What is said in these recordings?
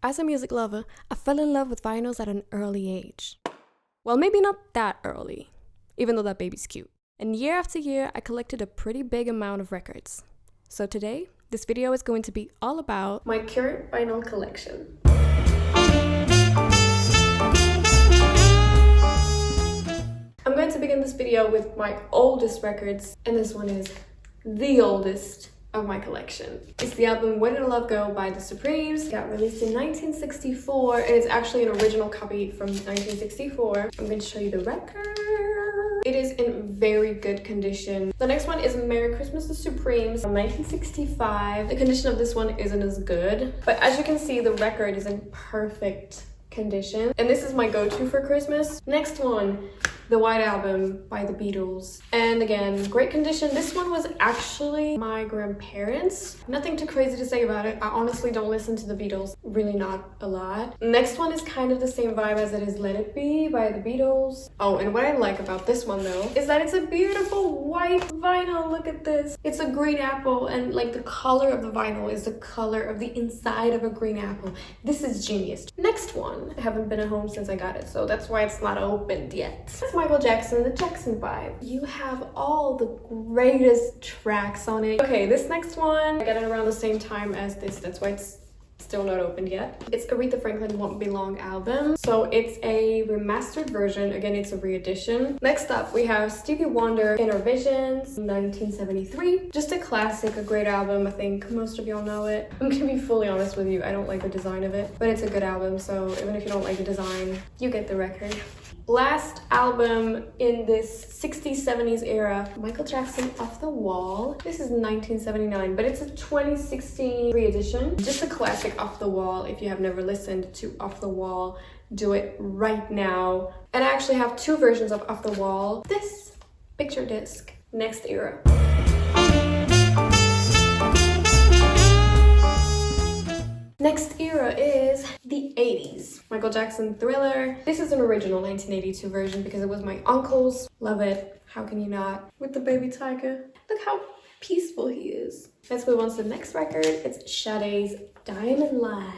As a music lover, I fell in love with vinyls at an early age. Well, maybe not that early, even though that baby's cute. And year after year, I collected a pretty big amount of records. So today, this video is going to be all about my current vinyl collection. I'm going to begin this video with my oldest records, and this one is the oldest of my collection. It's the album Where Did Love Go by The Supremes. It got released in 1964, and it's actually an original copy from 1964. I'm going to show you the record. It is in very good condition. The next one is Merry Christmas The Supremes from 1965. The condition of this one isn't as good, but as you can see, the record is in perfect condition, and this is my go-to for Christmas. Next one, The White Album by The Beatles, and again, great condition. This one was actually my grandparents'. Nothing too crazy to say about it. I honestly don't listen to the Beatles, really not a lot. Next one is kind of the same vibe as it is Let It Be by The Beatles. Oh, and what I like about this one though is that it's a beautiful white vinyl. Look at this. It's a green apple, and like the color of the vinyl is the color of the inside of a green apple. This is genius. Next one, I haven't been at home since I got it, so that's why it's not opened yet. Michael Jackson, The Jackson 5. You have all the greatest tracks on it. Okay, this next one, I got it around the same time as this. That's why it's still not opened yet. It's Aretha Franklin Won't Be Long album. So it's a remastered version. Again, it's a re-edition. Next up, we have Stevie Wonder, Inner Visions, 1973. Just a classic, a great album. I think most of y'all know it. I'm gonna be fully honest with you. I don't like the design of it, but it's a good album. So even if you don't like the design, you get the record. Last album in this 60s, 70s era, Michael Jackson, Off the Wall. This is 1979, but it's a 2016 re-edition. Just a classic Off the Wall. If you have never listened to Off the Wall, do it right now. And I actually have two versions of Off the Wall. This picture disc, Next Era. Next era is the 80s. Michael Jackson Thriller. This is an original 1982 version because it was my uncle's. Love it. How can you not? With the baby tiger. Look how peaceful he is. Let's move on to the next record. It's Sade's Diamond Life.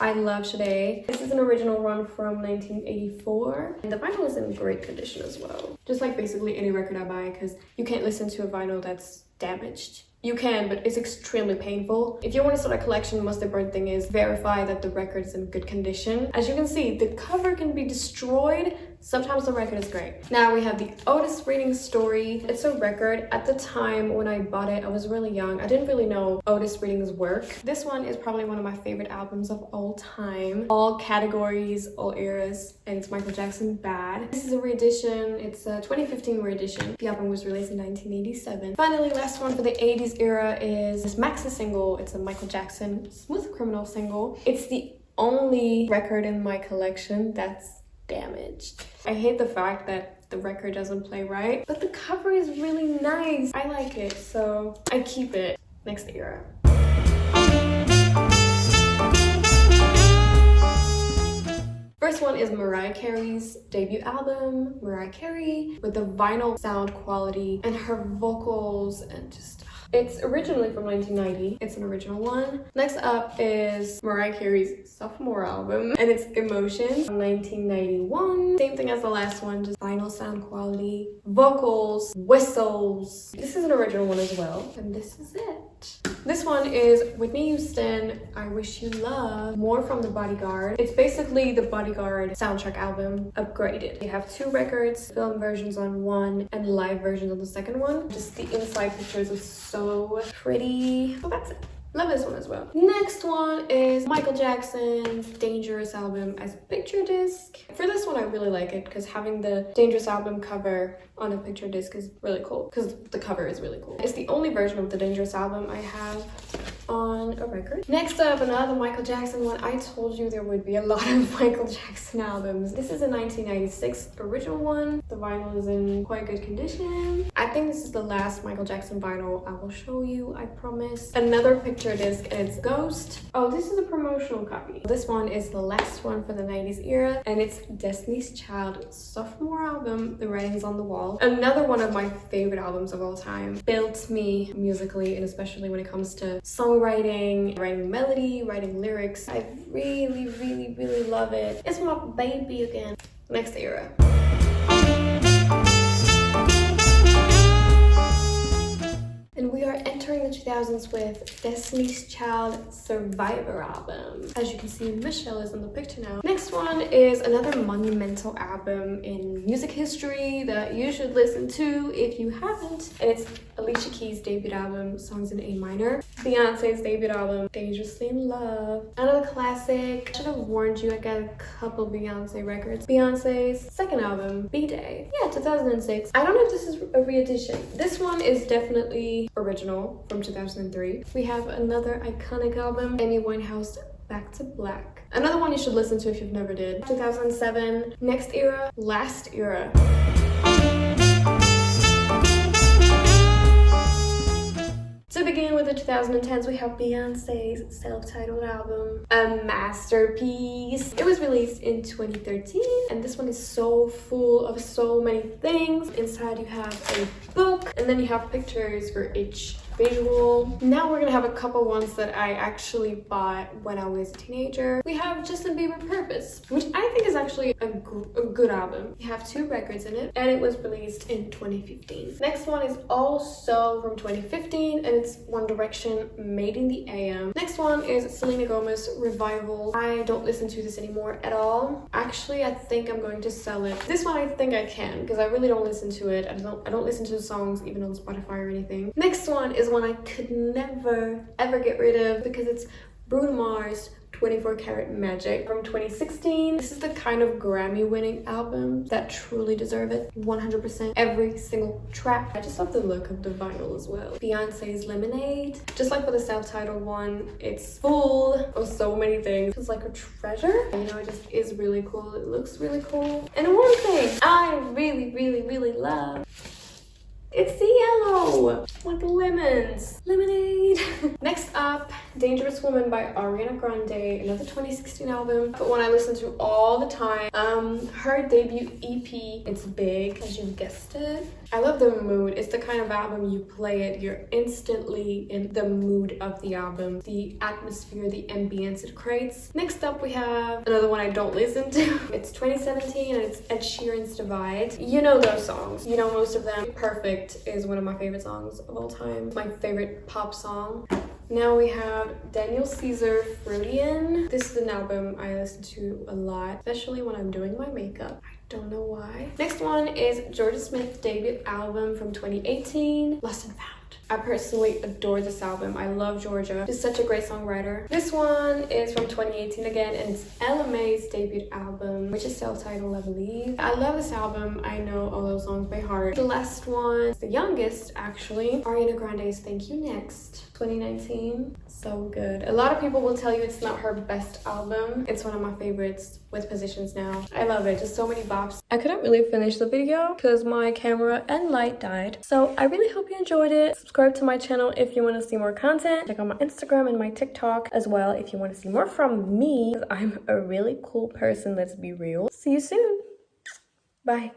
I love Sade. This is an original run from 1984. And the vinyl is in great condition as well. Just like basically any record I buy, because you can't listen to a vinyl that's damaged. You can, but it's extremely painful. If you want to start a collection, the most important thing is verify that the record is in good condition. As you can see, the cover can be destroyed. Sometimes the record is great. Now we have the Otis Redding Story. It's a record. At the time when I bought it, I was really young. I didn't really know Otis Redding's work. This one is probably one of my favorite albums of all time. All categories, all eras, and it's Michael Jackson Bad. This is a re-edition. It's a 2015 re-edition. The album was released in 1987. Finally, last one for the 80s era is this maxi single. It's a Michael Jackson Smooth Criminal single. It's the only record in my collection that's damaged. I hate the fact that the record doesn't play right, but the cover is really nice. I like it, so I keep it. Next era. First one is Mariah Carey's debut album, Mariah Carey, with the vinyl sound quality and her vocals and just... It's originally from 1990. It's an original one. Next up is Mariah Carey's sophomore album, and it's Emotions from 1991. Same thing as the last one, just vinyl sound quality, vocals, whistles. This is an original one as well, and this is it. This one is Whitney Houston, I Wish You Love, more from The Bodyguard. It's basically the Bodyguard soundtrack album upgraded. You have two records, film versions on one and live versions on the second one. Just the inside pictures are so pretty. So that's it. Love this one as well. Next one is Michael Jackson's Dangerous album as a picture disc. For this one, I really like it because having the Dangerous album cover on a picture disc is really cool because the cover is really cool. It's the only version of the Dangerous album I have on a record. Next up, another Michael Jackson one. I told you there would be a lot of Michael Jackson albums. This is a 1996 original one. The vinyl is in quite good condition. I think this is the last Michael Jackson vinyl I will show you, I promise. Another picture disc, and it's Ghost. Oh, this is a promotional copy. This one is the last one for the 90s era, and it's Destiny's Child sophomore album, The Writings on the Wall. Another one of my favorite albums of all time. Built me musically, and especially when it comes to song co-writing, writing melody, writing lyrics. I really, really, really love it. It's my baby again. Next era. And we are entering the 2000s with Destiny's Child Survivor album. As you can see, Michelle is in the picture now. Next one is another monumental album in music history that you should listen to if you haven't. And it's Alicia Keys' debut album, Songs in A Minor. Beyonce's debut album, Dangerously in Love. Another classic. I should have warned you, I got a couple Beyonce records. Beyonce's second album, B-Day. Yeah, 2006. I don't know if this is a re-edition. This one is definitely original from 2003. We have another iconic album, Amy Winehouse, Back to Black. Another one you should listen to if you've never did. 2007, Next Era, Last Era. To begin with the 2010s, we have Beyonce's self-titled album, a masterpiece. It was released in 2013, and this one is so full of so many things. Inside you have a book, and then you have pictures for each visual. Now we're gonna have a couple ones that I actually bought when I was a teenager. We have Justin Bieber Purpose, which I think is actually a good album. You have 2 records in it, and it was released in 2015. Next one is also from 2015, and it's One Direction, Made in the AM. Next one is Selena Gomez, Revival. I don't listen to this anymore at all. Actually, I think I'm going to sell it. This one I think I can, because I really don't listen to it. I don't listen to the songs even on Spotify or anything. Next one is one I could never ever get rid of, because it's Bruno Mars, 24 Karat Magic from 2016. This is the kind of Grammy-winning album that truly deserve it. 100%. Every single track. I just love the look of the vinyl as well. Beyonce's Lemonade. Just like for the self-titled one, it's full of so many things. It's like a treasure. You know, it just is really cool. It looks really cool. And one thing I really, really, really love, it's the yellow with the lemons. Lemonade. Next up, Dangerous Woman by Ariana Grande, another 2016 album, but one I listen to all the time. Her debut EP, It's Big, as you guessed it. I love the mood. It's the kind of album you play it, you're instantly in the mood of the album, the atmosphere, the ambience it creates. Next up, we have another one I don't listen to. It's 2017, and it's Ed Sheeran's Divide. You know those songs. You know most of them. Perfect is one of my favorite songs of all time. My favorite pop song. Now we have Daniel Caesar, Frillian. This is an album I listen to a lot, especially when I'm doing my makeup. I don't know why. Next one is Jorja Smith's debut album from 2018, Lost and Found. I personally adore this album. I love Jorja. She's such a great songwriter. This one is from 2018 again, and it's Ella Mai's debut album, which is self-titled, I believe. I love this album. I know all those songs by heart. The last one, the youngest actually, Ariana Grande's Thank You Next, 2019. So good. A lot of people will tell you it's not her best album. It's one of my favorites with Positions Now. I love it. Just so many bops. I couldn't really finish the video because my camera and light died. So I really hope you enjoyed it. Subscribe to my channel if you want to see more content. Check out my Instagram and my TikTok as well if you want to see more from me. I'm a really cool person, let's be real. See you soon. Bye.